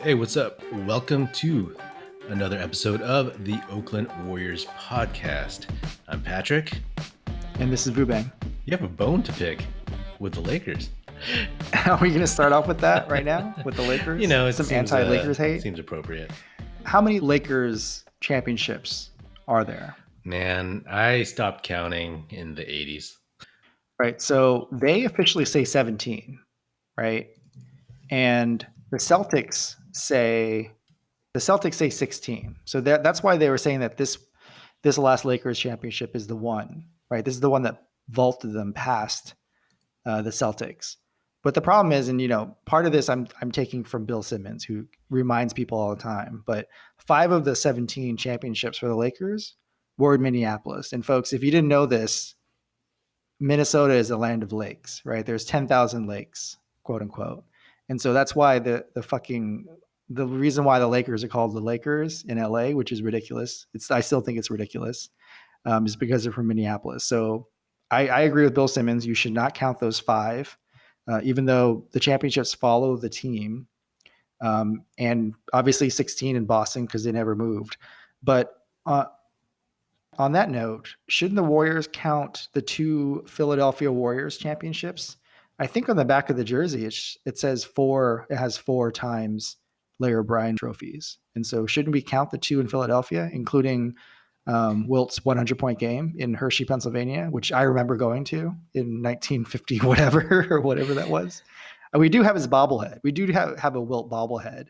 Hey, what's up? Welcome to another episode of the Oakland Warriors podcast. I'm Patrick. And this is Vubang. You have a bone to pick with the Lakers. Are we going to start off with that right now? With the Lakers? You know, it some seems, anti-Lakers hate? Seems appropriate. How many Lakers championships are there? Man, I stopped counting in the 80s. Right. So they officially say 17, right? And the Celtics say 16. So that's why they were saying that this last Lakers championship is the one, right? This is the one that vaulted them past the Celtics. But the problem is, and part of this I'm taking from Bill Simmons, who reminds people all the time, but 5 of the 17 championships for the Lakers were in Minneapolis. And folks, if you didn't know this, Minnesota is a land of lakes, right? There's 10,000 lakes, quote unquote. And so that's why the reason why the Lakers are called the Lakers in LA, which is ridiculous. I still think it's ridiculous, is because they're from Minneapolis. So I agree with Bill Simmons. You should not count those 5. Even though the championships follow the team, and obviously 16 in Boston because they never moved. But on that note, shouldn't the Warriors count the 2 Philadelphia Warriors championships? I think on the back of the jersey, it says 4. It has 4 times Larry O'Brien trophies. And so shouldn't we count the 2 in Philadelphia, including Wilt's 100-point game in Hershey, Pennsylvania, which I remember going to in 1950, whatever, or whatever that was. We do have his bobblehead. We do have a Wilt bobblehead.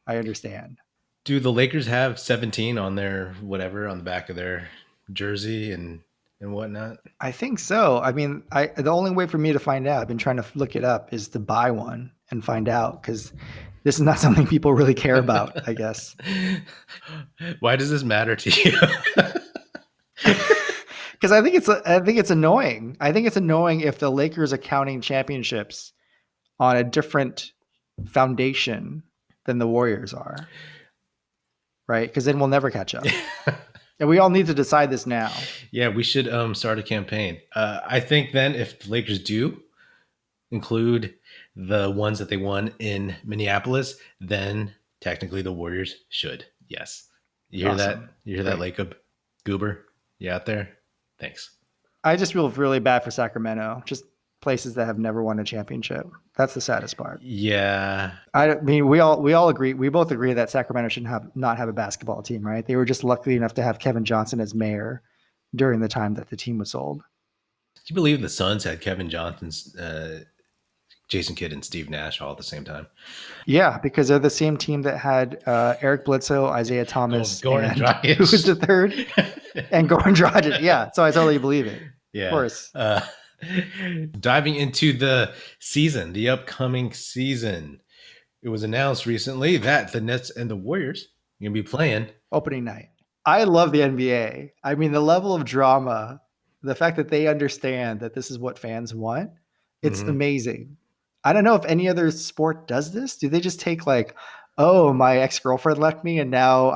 I understand. Do the Lakers have 17 on their whatever on the back of their jersey and whatnot? I think so. I mean, the only way for me to find out, I've been trying to look it up, is to buy one and find out, because this is not something people really care about, I guess. Why does this matter to you? Because I think it's annoying. I think it's annoying if the Lakers are counting championships on a different foundation than the Warriors are, right? Because then we'll never catch up. And we all need to decide this now. Yeah, we should start a campaign. I think then if the Lakers do include the ones that they won in Minneapolis, then technically the Warriors should. Yes. You hear Awesome. that? You hear that, Lacob Goober? You out there? Thanks. I just feel really bad for Sacramento. Just places that have never won a championship. That's the saddest part. Yeah. I mean, we all agree. We both agree that Sacramento should not have a basketball team, right? They were just lucky enough to have Kevin Johnson as mayor during the time that the team was sold. Do you believe the Suns had Kevin Johnson's, Jason Kidd and Steve Nash all at the same time? Yeah, because they're the same team that had Eric Bledsoe, Isaiah Thomas, Goran Dragic. Who was the third? And Goran Dragic. Yeah, so I totally believe it. Yeah. Of course. Diving into the season, the upcoming season, it was announced recently that the Nets and the Warriors are going to be playing opening night. I love the NBA. I mean, the level of drama, the fact that they understand that this is what fans want, it's amazing. I don't know if any other sport does this. Do they just take like, oh, my ex-girlfriend left me and now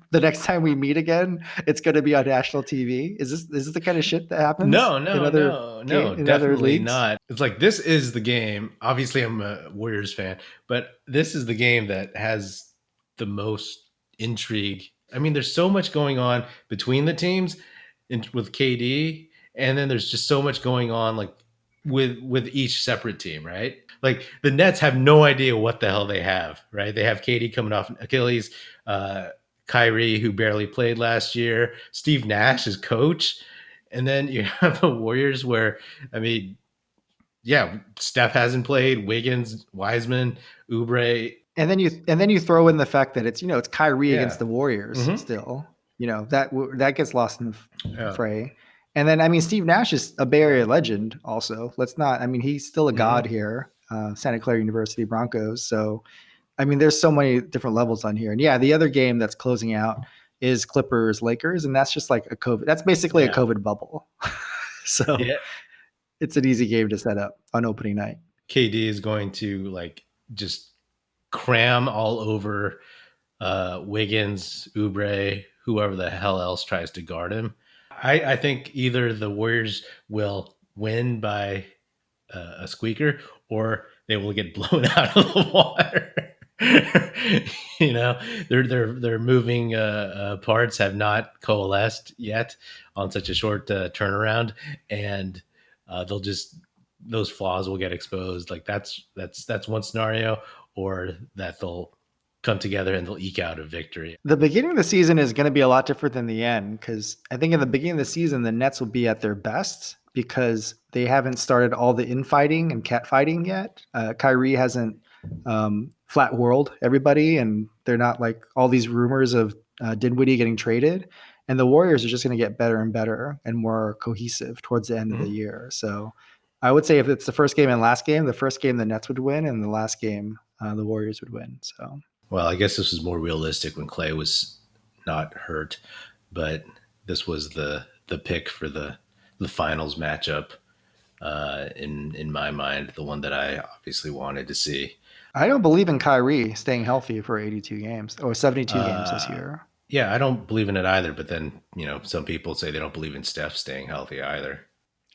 the next time we meet again, it's going to be on national TV? Is this the kind of shit that happens? No, definitely not. It's like, this is the game. Obviously, I'm a Warriors fan, but this is the game that has the most intrigue. I mean, there's so much going on between the teams with KD, and then there's just so much going on like with each separate team, right? Like the Nets have no idea what the hell they have, right? They have KD coming off Achilles, Kyrie, who barely played last year, Steve Nash is coach. And then you have the Warriors where, I mean, yeah, Steph hasn't played, Wiggins, Wiseman, Oubre. And then you throw in the fact that it's Kyrie against the Warriors still. That gets lost in the fray. And then, I mean, Steve Nash is a Bay Area legend also. He's still a god here, Santa Clara University Broncos. So, I mean, there's so many different levels on here. And yeah, the other game that's closing out is Clippers Lakers. And that's just like that's basically a COVID bubble. So it's an easy game to set up on opening night. KD is going to like just cram all over Wiggins, Oubre, whoever the hell else tries to guard him. I think either the Warriors will win by a squeaker or they will get blown out of the water. You know, their moving parts have not coalesced yet on such a short turnaround, and they'll just those flaws will get exposed. Like that's one scenario, or that they'll come together and they'll eke out a victory. The beginning of the season is going to be a lot different than the end, because I think in the beginning of the season, the Nets will be at their best because they haven't started all the infighting and catfighting yet. Kyrie hasn't flat world everybody, and they're not like all these rumors of Dinwiddie getting traded. And the Warriors are just going to get better and better and more cohesive towards the end of the year. So I would say if it's the first game and last game, the first game the Nets would win, and the last game the Warriors would win. So. Well, I guess this was more realistic when Klay was not hurt, but this was the pick for the finals matchup. In my mind, the one that I obviously wanted to see. I don't believe in Kyrie staying healthy for 82 games or 72 games this year. Yeah, I don't believe in it either. But then, some people say they don't believe in Steph staying healthy either.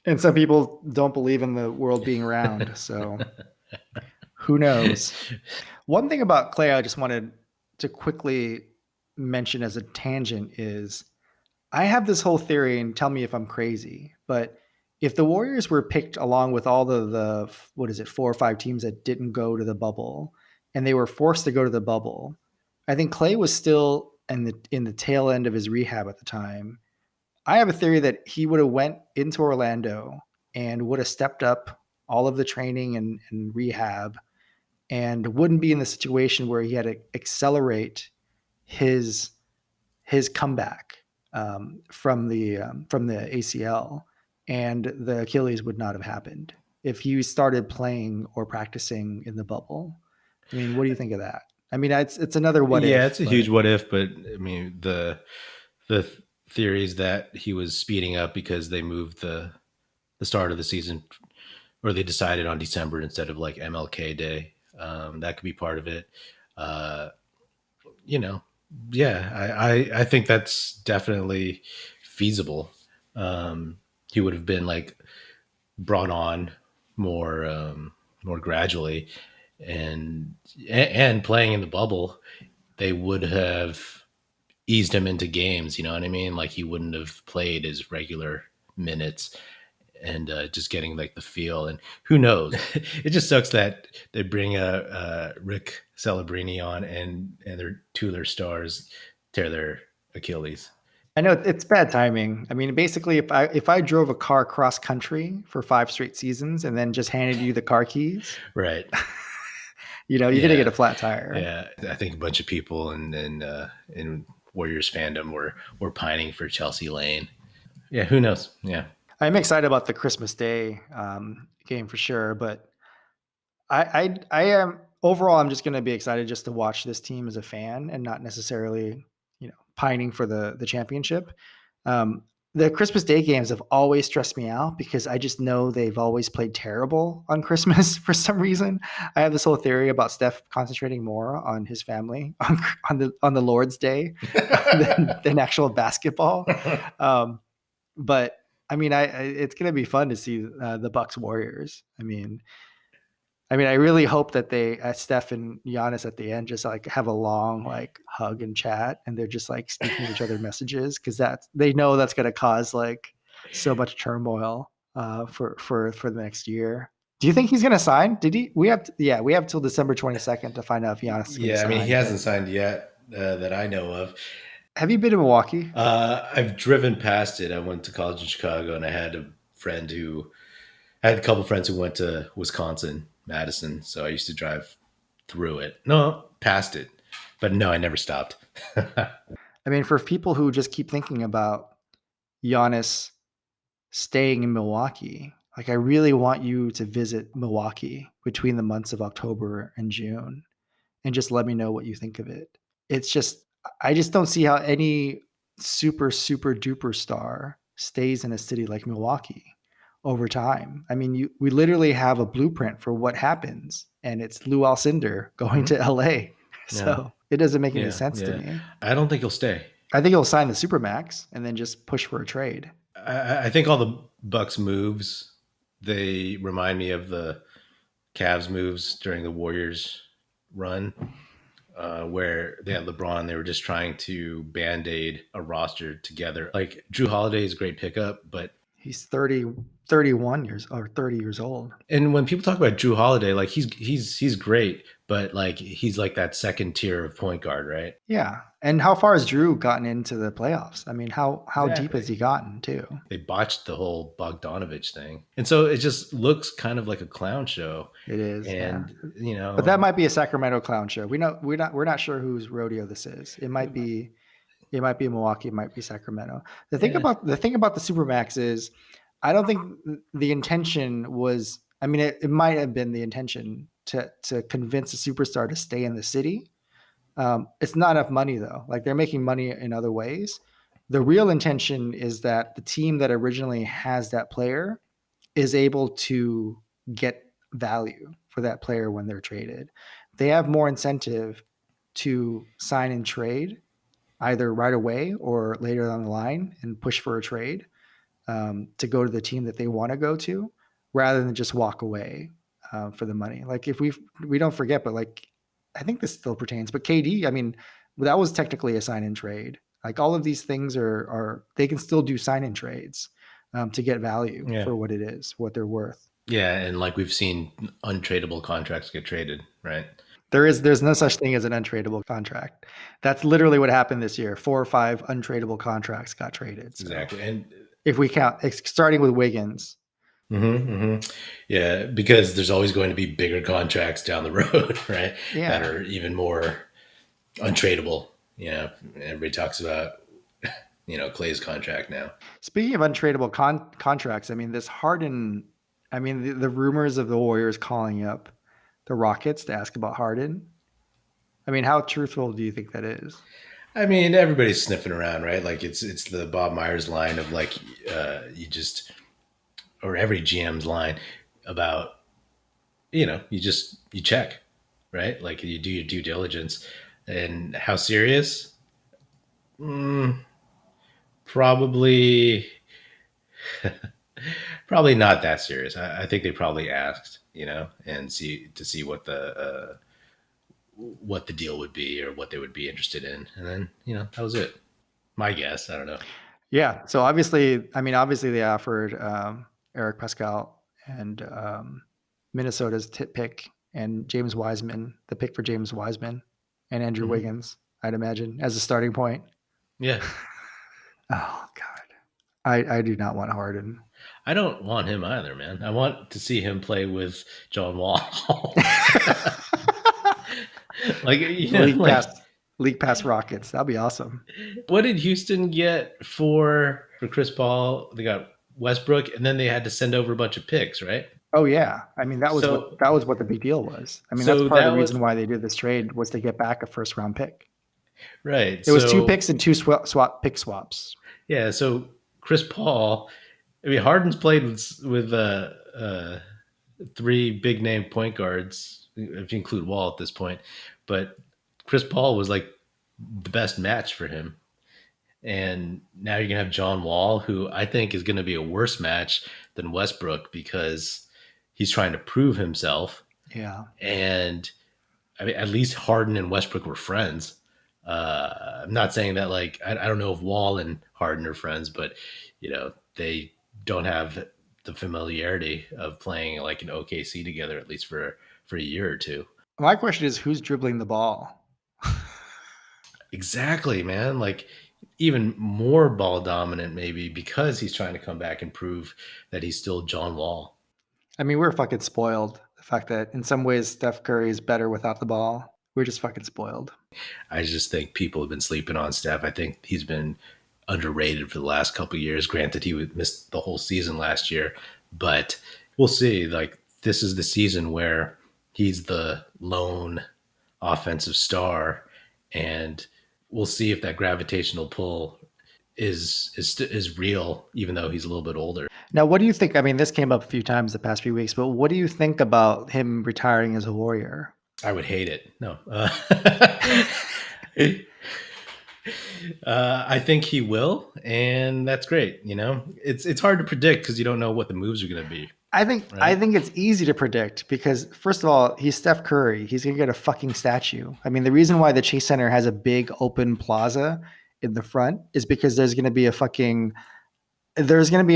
And some people don't believe in the world being round. So who knows? One thing about Klay I just wanted to quickly mention as a tangent is I have this whole theory, and tell me if I'm crazy, but if the Warriors were picked along with all the 4 or 5 teams that didn't go to the bubble, and they were forced to go to the bubble, I think Klay was still in the tail end of his rehab at the time. I have a theory that he would have went into Orlando and would have stepped up all of the training and rehab, and wouldn't be in the situation where he had to accelerate his comeback from the ACL, and the Achilles would not have happened if he started playing or practicing in the bubble. I mean, what do you think of that? I mean, it's another what if. Yeah, it's a huge what if, but I mean, the theories that he was speeding up because they moved the start of the season, or they decided on December instead of like MLK Day. That could be part of it. Yeah, I think that's definitely feasible. He would have been like brought on more gradually, and playing in the bubble, they would have eased him into games. You know what I mean? Like he wouldn't have played his regular minutes, and just getting like the feel. And who knows? It just sucks that they bring a Rick Celebrini on, and two of their stars tear their Achilles. I know it's bad timing. I mean, basically, if I drove a car cross country for 5 straight seasons and then just handed you the car keys, right? you're gonna get a flat tire. Yeah, I think a bunch of people in Warriors fandom were pining for Chelsea Lane. Yeah, who knows? Yeah. I'm excited about the Christmas Day game for sure, but I am overall. I'm just going to be excited just to watch this team as a fan, and not necessarily pining for the championship. The Christmas Day games have always stressed me out because I just know they've always played terrible on Christmas for some reason. I have this whole theory about Steph concentrating more on his family on the Lord's Day than actual basketball. But I mean, it's going to be fun to see the Bucks Warriors. I mean, I really hope that they, Steph and Giannis at the end, just like have a long like hug and chat, and they're just like sneaking each other messages, because they know that's going to cause like so much turmoil for the next year. Do you think he's going to sign? Did he? We have till December 22nd to find out if Giannis is going to sign. Yeah, I mean, he hasn't signed yet that I know of. Have you been to Milwaukee? I've driven past it. I went to college in Chicago, and I had a couple friends who went to Wisconsin, Madison. So I used to drive through it. No, past it. But no, I never stopped. I mean, for people who just keep thinking about Giannis staying in Milwaukee, like I really want you to visit Milwaukee between the months of October and June, and just let me know what you think of it. It's just, I just don't see how any super duper star stays in a city like Milwaukee over time. I mean, we literally have a blueprint for what happens, and it's Lou Alcindor going to LA. So it doesn't make any sense to me. I don't think he'll stay. I think he'll sign the Supermax and then just push for a trade. I think all the Bucks moves, they remind me of the Cavs moves during the Warriors run. where they had LeBron. They were just trying to band-aid a roster together. Like Drew Holiday is a great pickup, but he's 31 years or 30 years old. And when people talk about Drew Holiday, like he's great, but like he's like that second tier of point guard, right? Yeah. And how far has Drew gotten into the playoffs? I mean, how deep has he gotten too? They botched the whole Bogdanovich thing. And so it just looks kind of like a clown show. It is. And yeah. But that might be a Sacramento clown show. We're not sure whose rodeo this is. It might be Milwaukee, it might be Sacramento. The thing about the Supermax is I don't think the intention was, I mean, it might have been the intention to convince a superstar to stay in the city. It's not enough money though. Like they're making money in other ways. The real intention is that the team that originally has that player is able to get value for that player when they're traded. They have more incentive to sign and trade either right away or later down the line and push for a trade to go to the team that they want to go to rather than just walk away for the money. Like if we don't forget, but like, I think this still pertains, but KD, I mean, that was technically a sign and trade. Like all of these things are they can still do sign and trades to get value for what it is, what they're worth. Yeah. And like we've seen untradeable contracts get traded, right? There's no such thing as an untradeable contract. That's literally what happened this year. 4 or 5 untradeable contracts got traded. So exactly. And if we count, starting with Wiggins. Yeah, because there's always going to be bigger contracts down the road, right? Yeah. That are even more untradeable. You know, everybody talks about, Klay's contract now. Speaking of untradeable contracts, I mean, this Harden, I mean, the rumors of the Warriors calling up the Rockets to ask about Harden. I mean, how truthful do you think that is? I mean, everybody's sniffing around, right? Like it's the Bob Myers line of like, or every GM's line about, you check, right? Like you do your due diligence. And how serious? Probably not that serious. I think they probably asked, and see what the deal would be or what they would be interested in, and then that was it. My guess. I don't know. Yeah. So obviously they offered Eric Pascal and Minnesota's pick and James Wiseman, the pick for James Wiseman and Andrew Wiggins, I'd imagine, as a starting point. Yeah. Oh God. I do not want Harden. I don't want him either, man. I want to see him play with John Wall. Like league pass Rockets. That'd be awesome. What did Houston get for Chris Paul? They got Westbrook, and then they had to send over a bunch of picks, right? Oh yeah, I mean that was what the big deal was. I mean that's part of the reason why they did this trade was to get back a first round pick. Right. It was 2 picks and 2 pick swaps. Yeah. So Chris Paul, I mean Harden's played with 3 big name point guards, if you include Wall at this point, but Chris Paul was like the best match for him. And now you're gonna have John Wall, who I think is gonna be a worse match than Westbrook because he's trying to prove himself. Yeah. And I mean, at least Harden and Westbrook were friends. I'm not saying that like I don't know if Wall and Harden are friends, but they don't have the familiarity of playing like an OKC together, at least for a year or two. My question is, who's dribbling the ball? Exactly, man. Like even more ball dominant, maybe because he's trying to come back and prove that he's still John Wall. I mean, we're fucking spoiled. The fact that in some ways Steph Curry is better without the ball. We're just fucking spoiled. I just think people have been sleeping on Steph. I think he's been underrated for the last couple of years. Granted, he missed the whole season last year, but we'll see. Like this is the season where he's the lone offensive star, and we'll see if that gravitational pull is real, even though he's a little bit older. Now, what do you think? I mean, this came up a few times the past few weeks, but what do you think about him retiring as a Warrior? I would hate it. No. I think he will, and that's great. It's hard to predict because you don't know what the moves are going to be. I think it's easy to predict because first of all, he's Steph Curry. He's gonna get a fucking statue. I mean, the reason why the Chase Center has a big open plaza in the front is because there's gonna be a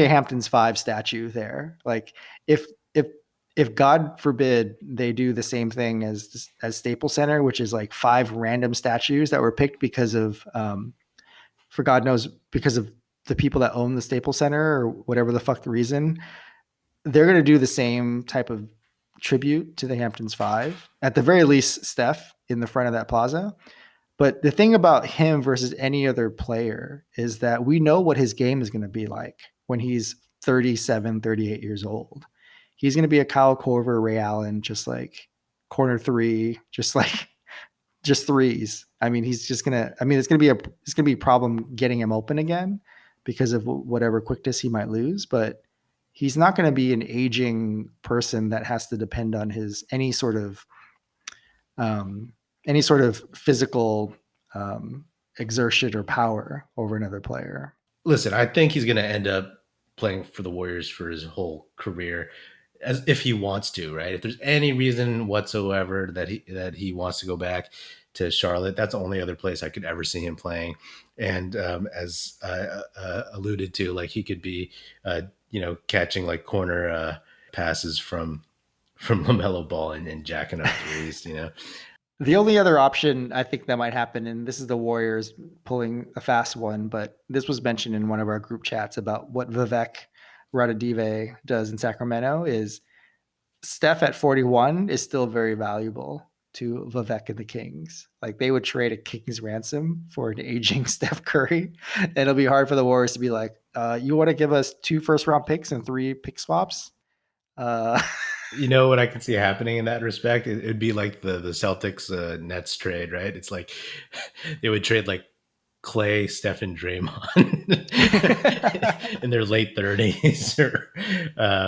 Hamptons 5 statue there. Like if God forbid they do the same thing as Staples Center, which is like 5 random statues that were picked because of for God knows because of the people that own the Staples Center or whatever the fuck the reason, they're going to do the same type of tribute to the Hamptons 5. At the very least, Steph in the front of that plaza. But the thing about him versus any other player is that we know what his game is going to be like when he's 37, 38 years old. He's going to be a Kyle Korver, Ray Allen, just like corner 3, just threes. I mean, it's going to be a problem getting him open again because of whatever quickness he might lose, but he's not going to be an aging person that has to depend on his any sort of physical exertion or power over another player. Listen, I think he's going to end up playing for the Warriors for his whole career, as if he wants to, right? If there's any reason whatsoever that he wants to go back to Charlotte, that's the only other place I could ever see him playing. And as alluded to, like he could be, catching like corner passes from LaMelo Ball and jacking up threes, The only other option I think that might happen, and this is the Warriors pulling a fast one, but this was mentioned in one of our group chats about what Vivek Radadive does in Sacramento, is Steph at 41 is still very valuable to Vivek and the Kings. Like they would trade a Kings ransom for an aging Steph Curry. And it'll be hard for the Warriors to be like, you want to give us 2 first-round picks and 3 pick swaps? You know what I can see happening in that respect? It'd be like the Celtics Nets trade, right? It's like they would trade like Klay, Steph, and Draymond in their late 30s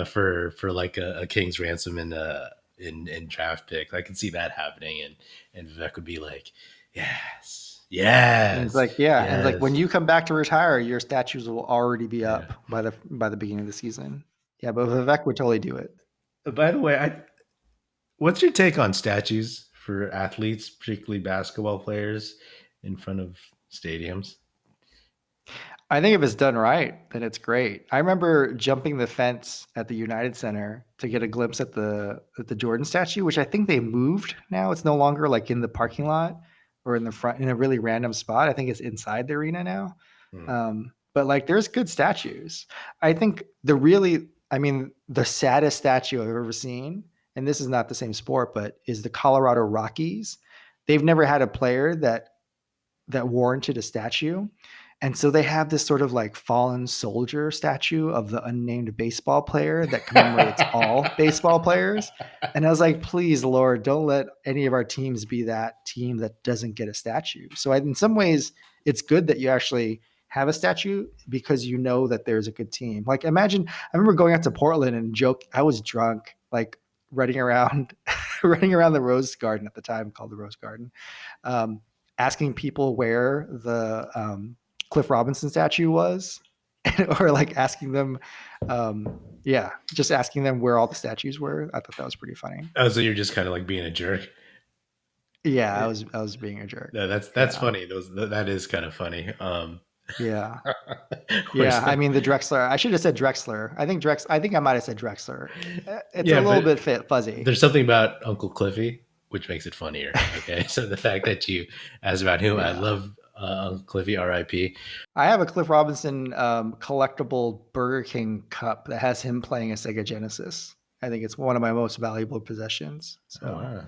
for like a King's ransom in draft pick. I can see that happening, and Vivek would be like, yes. And it's like, yeah. Yes. And like when you come back to retire, your statues will already be up by the beginning of the season. Yeah, but Vivek would totally do it. By the way, what's your take on statues for athletes, particularly basketball players, in front of stadiums? I think if it's done right, then it's great. I remember jumping the fence at the United Center to get a glimpse at the Jordan statue, which I think they moved now. It's no longer like in the parking lot or in the front in a really random spot. I think it's inside the arena now. But like there's good statues. I think the saddest statue I've ever seen, and this is not the same sport, but is the Colorado Rockies. They've never had a player that warranted a statue. And so they have this sort of like fallen soldier statue of the unnamed baseball player that commemorates all baseball players. And I was like, please, Lord, don't let any of our teams be that team that doesn't get a statue. So in some ways, it's good that you actually have a statue because you know that there's a good team. Like imagine, I remember going out to Portland and I was drunk, like running around the Rose Garden at the time, called the Rose Garden, asking people where the Cliff Robinson statue was, or like asking them, just asking them where all the statues were. I thought that was pretty funny. Oh, so you're just kind of like being a jerk. Yeah, I was being a jerk. No, that's funny. That is kind of funny. Yeah. Yeah. I mean, the Drexler, I should have said Drexler. I think I might have said Drexler. It's a little bit fuzzy. There's something about Uncle Cliffy, which makes it funnier. Okay. So the fact that you asked about whom, I love Uncle Cliffy, RIP. I have a Cliff Robinson collectible Burger King cup that has him playing a Sega Genesis. I think it's one of my most valuable possessions. So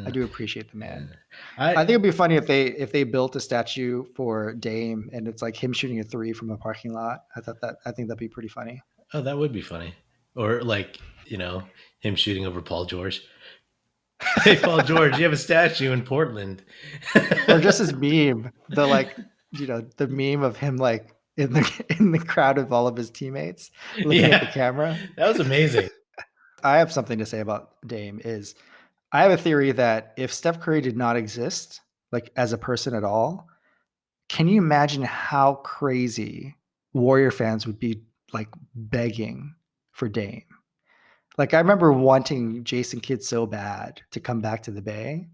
I do appreciate the man. I think it'd be funny if they built a statue for Dame and it's like him shooting a 3 from a parking lot. I think that'd be pretty funny. Oh, that would be funny. Or like, him shooting over Paul George. Hey, Paul George, you have a statue in Portland. Or just his meme, the meme of him like in the crowd of all of his teammates looking at the camera. That was amazing. I have something to say about Dame. I have a theory that if Steph Curry did not exist, like as a person at all, can you imagine how crazy Warrior fans would be like begging for Dame? Like, I remember wanting Jason Kidd so bad to come back to the Bay,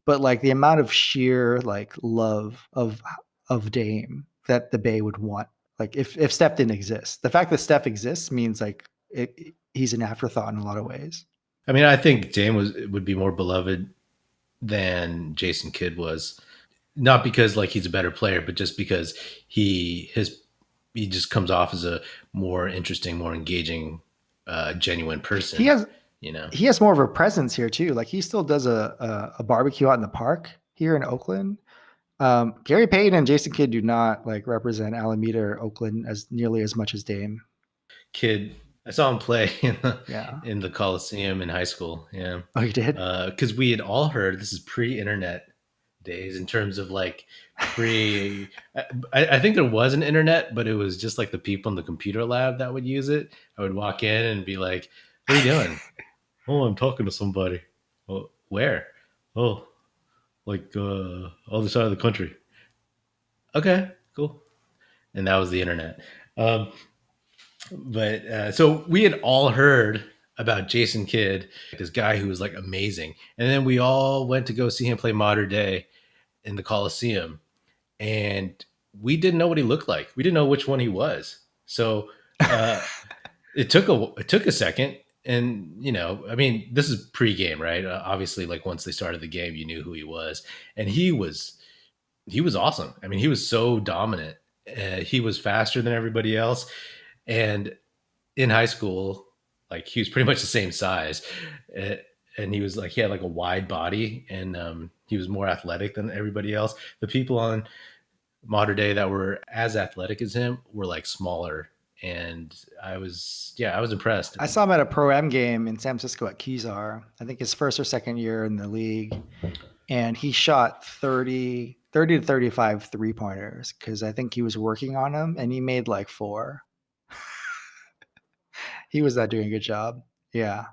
but like the amount of sheer like love of Dame that the Bay would want, like if Steph didn't exist, the fact that Steph exists means like he's an afterthought in a lot of ways. I mean, I think Dame would be more beloved than Jason Kidd was, not because like he's a better player, but just because he just comes off as a more interesting, more engaging, genuine person. He has more of a presence here too. Like he still does a barbecue out in the park here in Oakland. Gary Payton and Jason Kidd do not like represent Alameda or Oakland as nearly as much as Dame. Kidd, I saw him play in the Coliseum in high school. Yeah. Oh, you did? Because we had all heard, this is pre-internet days in terms of like I think there was an internet, but it was just like the people in the computer lab that would use it. I would walk in and be like, "What are you doing?" "Oh, I'm talking to somebody." "Oh, where?" "Oh, like other side of the country." "Okay, cool." And that was the internet. But so we had all heard about Jason Kidd, this guy who was like amazing, and then we all went to go see him play Modern Day in the Coliseum, and we didn't know what he looked like. We didn't know which one he was. So it took a second, and I mean, this is pre-game, right? Obviously, like once they started the game, you knew who he was, and he was awesome. I mean, he was so dominant. He was faster than everybody else, and in high school, like he was pretty much the same size, and he was like he had like a wide body, and he was more athletic than everybody else. The people on Modern Day that were as athletic as him were like smaller, and I was impressed. I saw him at a Pro-Am game in San Francisco at Kezar. I think his first or second year in the league, and he shot 30 to 35 3-pointers because I think he was working on them, and he made like 4. He was not doing a good job. Yeah.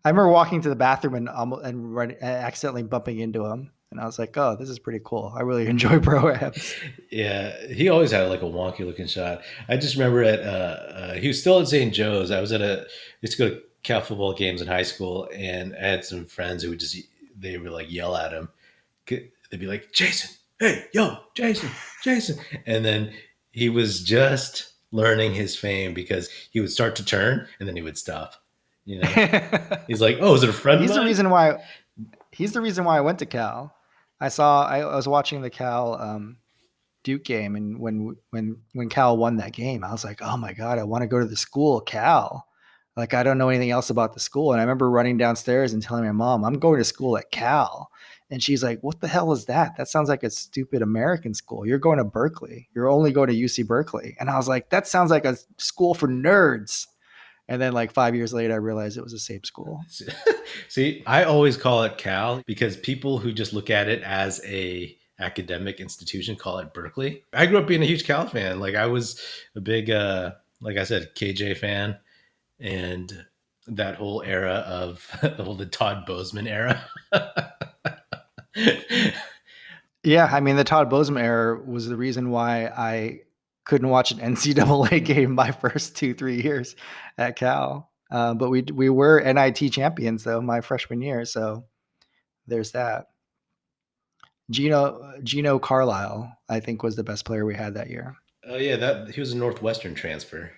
I remember walking to the bathroom and accidentally bumping into him. And I was like, oh, this is pretty cool. I really enjoy Pro-Ams. Yeah, he always had like a wonky looking shot. I just remember he was still at St. Joe's. I used to go to Cal football games in high school, and I had some friends who they would like yell at him. They'd be like, "Jason, hey, yo, Jason, Jason." And then he was just learning his fame because he would start to turn and then he would stop. He's like, "Oh, is it a friend of mine?" He's the reason why I went to Cal. I was watching the Cal Duke game, and when Cal won that game, I was like, oh my God, I want to go to the school, Cal. Like, I don't know anything else about the school. And I remember running downstairs and telling my mom, I'm going to school at Cal. And she's like, what the hell is that? That sounds like a stupid American school. You're going to Berkeley. You're only going to UC Berkeley. And I was like, that sounds like a school for nerds. And then like 5 years later, I realized it was the same school. See, I always call it Cal because people who just look at it as a academic institution call it Berkeley. I grew up being a huge Cal fan. Like I was a big, like I said, KJ fan, and that whole era of the Todd Bozeman era. Yeah, I mean, the Todd Bozeman era was the reason why I couldn't watch an NCAA game my first 2-3 years at Cal. But we were NIT champions though my freshman year, so there's that. Gino Carlisle, I think, was the best player we had that year. Oh yeah, he was a Northwestern transfer.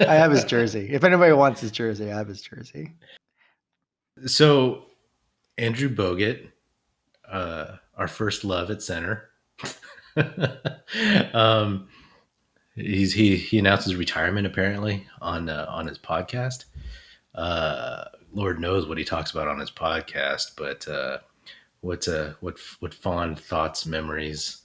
I have his jersey. If anybody wants his jersey, I have his jersey. So, Andrew Bogut, our first love at center. He announced his retirement apparently on his podcast. Lord knows what he talks about on his podcast, but what fond thoughts, memories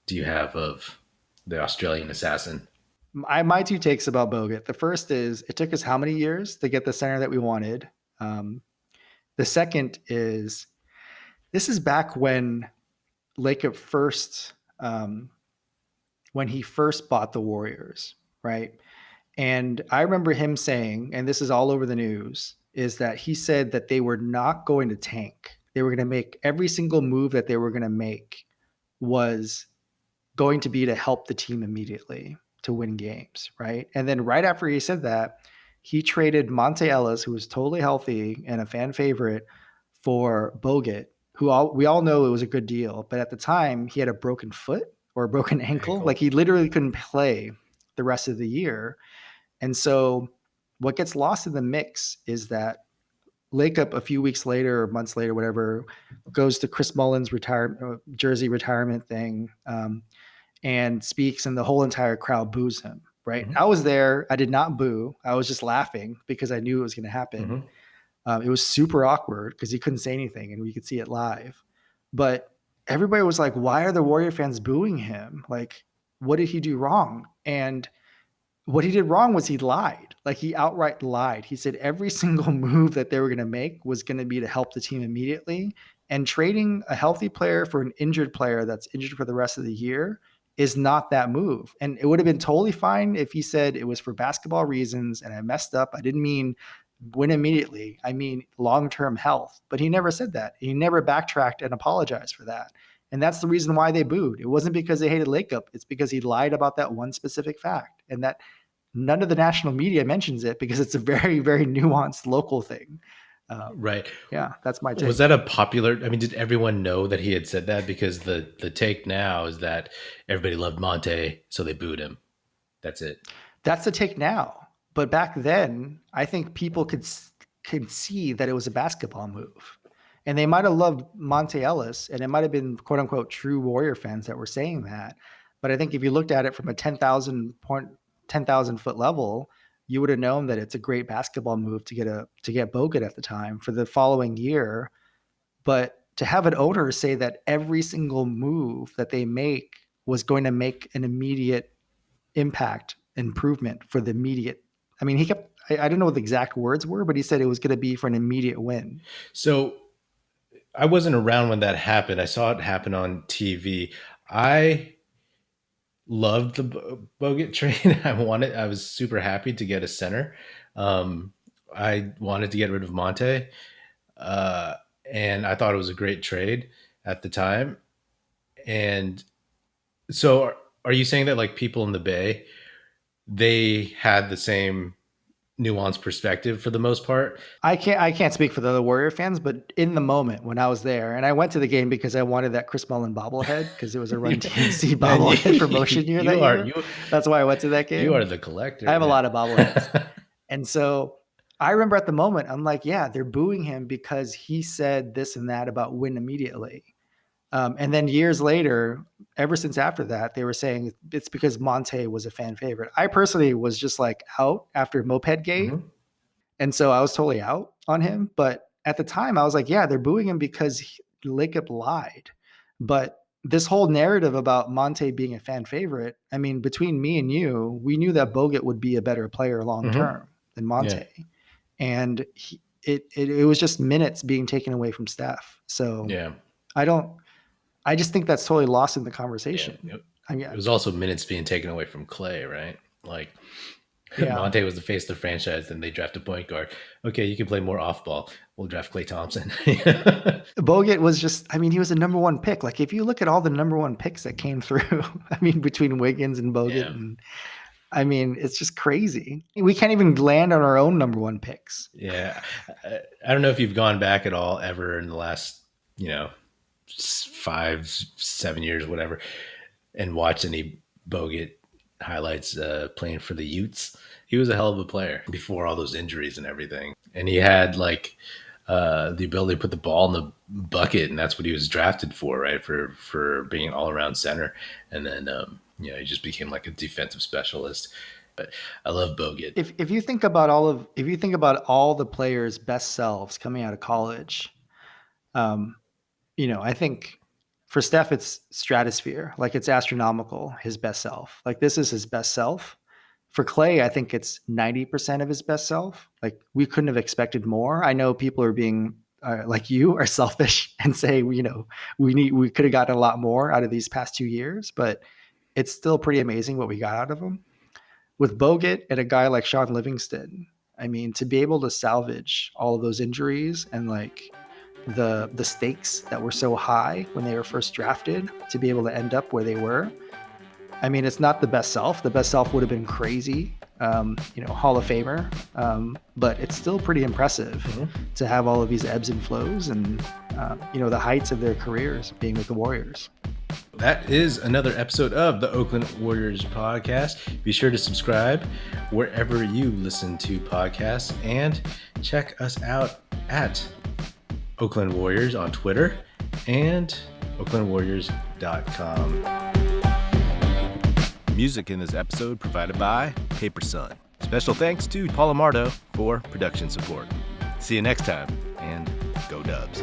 do you have of the Australian assassin? My 2 takes about Bogut. The first is it took us how many years to get the center that we wanted. The second is this is back when Lacob first when he first bought the Warriors, right? And I remember him saying, and this is all over the news, is that he said that they were not going to tank. They were going to make every single move that they were going to make was going to be to help the team immediately. to win games, right? And then right after he said that, he traded Monte Ellis, who was totally healthy and a fan favorite, for Bogut, who we all know it was a good deal. But at the time, he had a broken foot or a broken ankle. Like he literally couldn't play the rest of the year. And so what gets lost in the mix is that Lakeup a few weeks later or months later, whatever, goes to Chris Mullin's jersey retirement thing and speaks, and the whole entire crowd boos him. Right? I was there. I did not boo. I was just laughing because I knew it was going to happen. It was super awkward because he couldn't say anything, and we could see it live. But everybody was like, "Why are the Warrior fans booing him? Like, what did he do wrong?" And what he did wrong was he lied. Like he outright lied. He said every single move that they were going to make was going to be to help the team immediately. And trading a healthy player for an injured player that's injured for the rest of the year is not that move. And it would have been totally fine if he said it was for basketball reasons and I messed up. I didn't mean win immediately. I mean long-term health. But he never said that. He never backtracked and apologized for that. And that's the reason why they booed. It wasn't because they hated Lakeup. It's because he lied about that one specific fact. And that none of the national media mentions it because it's a very, very nuanced local thing. Right. Yeah, that's my take. Was that a popular, I mean, did everyone know that he had said that? Because the take now is that everybody loved Monte, so they booed him. That's it. That's the take now. But back then, I think people could see that it was a basketball move. And they might have loved Monte Ellis, and it might have been quote unquote true Warrior fans that were saying that. But I think if you looked at it from a 10,000 foot level, you would have known that it's a great basketball move to get Bogut at the time for the following year. But to have an owner say that every single move that they make was going to make an immediate impact improvement for the immediate. I mean, I don't know what the exact words were, but he said it was going to be for an immediate win. So I wasn't around when that happened. I saw it happen on TV. I loved the Bogut trade. I was super happy to get a center. I wanted to get rid of Monte. And I thought it was a great trade at the time. And so are you saying that like people in the Bay, they had the same nuanced perspective for the most part? I can't speak for the other Warrior fans, but in the moment when I was there, and I went to the game because I wanted that Chris Mullin bobblehead because it was a Run DMC bobblehead promotion year that year. That's why I went to that game. You are the collector. I have a lot of bobbleheads. And so I remember at the moment, I'm like, yeah, they're booing him because he said this and that about win immediately. And then years later, ever since after that, they were saying it's because Monte was a fan favorite. I personally was just like out after Moped Gate. Mm-hmm. And so I was totally out on him. But at the time, I was like, yeah, they're booing him because Lakeup lied. But this whole narrative about Monte being a fan favorite, I mean, between me and you, we knew that Bogut would be a better player long-term than Monte. Yeah. And it was just minutes being taken away from Steph. So yeah, I just think that's totally lost in the conversation. Yeah. It was also minutes being taken away from Klay, right? Like Monte was the face of the franchise, and they draft a point guard. Okay, you can play more off ball. We'll draft Klay Thompson. Bogut was just, I mean, he was a number one pick. Like if you look at all the number one picks that came through, I mean, between Wiggins and Bogut, and I mean, it's just crazy. We can't even land on our own number one picks. Yeah. I don't know if you've gone back at all ever in the last, 5-7 years, whatever, and watched any Bogut highlights playing for the Utes. He was a hell of a player before all those injuries and everything. And he had like the ability to put the ball in the bucket, and that's what he was drafted for, right? For being an all-around center. And then he just became like a defensive specialist. But I love Bogut. If you think about all the players' best selves coming out of college, I think for Steph, it's stratosphere. Like it's astronomical, his best self. Like this is his best self. For Klay, I think it's 90% of his best self. Like we couldn't have expected more. I know people are being like you are selfish and say, we could have gotten a lot more out of these past 2 years, but it's still pretty amazing what we got out of him. With Bogut and a guy like Sean Livingston, I mean, to be able to salvage all of those injuries and like the stakes that were so high when they were first drafted to be able to end up where they were, I mean, it's not the best self. The best self would have been crazy, Hall of Famer. But it's still pretty impressive to have all of these ebbs and flows and, the heights of their careers being with the Warriors. That is another episode of the Oakland Warriors podcast. Be sure to subscribe wherever you listen to podcasts and check us out at Oakland Warriors on Twitter and oaklandwarriors.com. Music in this episode provided by Paper Sun. Special thanks to Paul Amardo for production support. See you next time, and go Dubs.